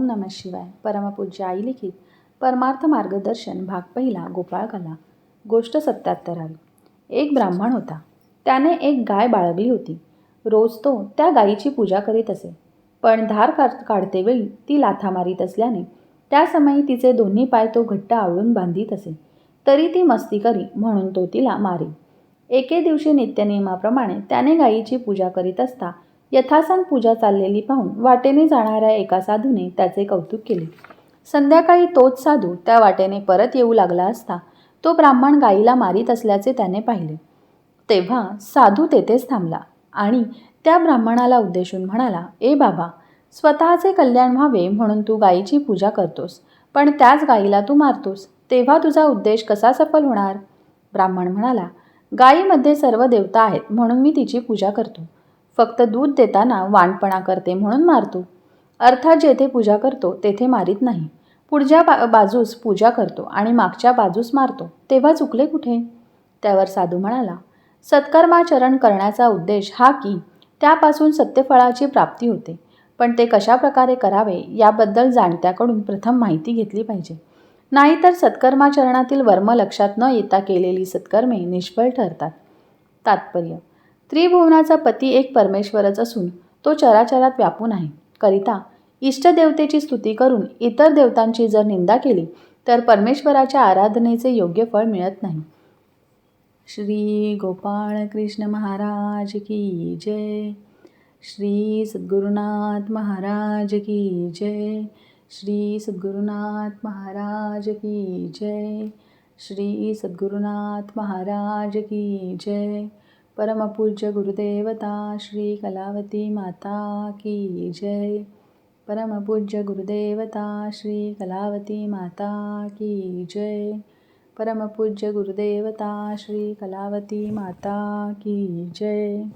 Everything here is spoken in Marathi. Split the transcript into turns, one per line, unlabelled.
नमः शिवाय. परमपूज्य आई लिखित परमार्थ मार्गदर्शन भाग पहिला. गोपाळकला. गोष्ट 77. एक ब्राह्मण होता. त्याने एक गाय बाळगली होती. रोज तो त्या गायीची पूजा करीत असे. पण धार काढतेवेळी ती लाथा मारीत असल्याने त्या समयी तिचे दोन्ही पाय तो घट्ट आवळून बांधीत असे. तरी ती मस्ती करी म्हणून तो तिला मारी. एके दिवशी नित्यनियमाप्रमाणे त्याने गायीची पूजा करीत असता यथासांग पूजा चाललेली पाहून वाटेने जाणाऱ्या एका साधूने त्याचे कौतुक केले. संध्याकाळी तोच साधू त्या वाटेने परत येऊ लागला असता तो ब्राह्मण गायीला मारीत असल्याचे त्याने पाहिले. तेव्हा साधू तेथेच थांबला आणि त्या ब्राह्मणाला उद्देशून म्हणाला, "ए बाबा, स्वतःचे कल्याण व्हावे म्हणून तू गायीची पूजा करतोस, पण त्याच गायीला तू मारतोस, तेव्हा तुझा उद्देश कसा सफल होणार?" ब्राह्मण म्हणाला, "गायीमध्ये सर्व देवता आहेत म्हणून मी तिची पूजा करतो. फक्त दूध देताना वाणपणा करते म्हणून मारतो. अर्थात जेथे पूजा करतो तेथे मारीत नाही. पुढच्या बाजूस पूजा करतो आणि मागच्या बाजूस मारतो, तेव्हा चुकले कुठे?" त्यावर साधू म्हणाला, "सत्कर्माचरण करण्याचा उद्देश हा की त्यापासून सत्यफळाची प्राप्ती होते. पण ते कशा प्रकारे करावे याबद्दल जाणत्याकडून प्रथम माहिती घेतली पाहिजे. नाहीतर सत्कर्माचरणातील वर्म लक्षात न येता केलेली सत्कर्मे निष्फळ ठरतात." तात्पर्य: त्रिभुवनाचा पती एक परमेश्वरच असून तो चराचरात व्यापून आहे. करिता इष्टदेवतेची स्तुती करून इतर देवतांची जर निंदा केली तर परमेश्वराच्या आराधनेचे योग्य फळ मिळत नाही. श्री गोपाळ कृष्ण महाराज की जय. श्री सद्गुरुनाथ महाराज की जय. श्री सद्गुरुनाथ महाराज की जय. श्री सद्गुरुनाथ महाराज की जय. परमपूज्य गुरुदेवता श्री कलावती माता की जय. परमपूज्य गुरुदेवता श्री कलावती माता की जय. परमपूज्य गुरुदेवता श्री कलावती माता की जय.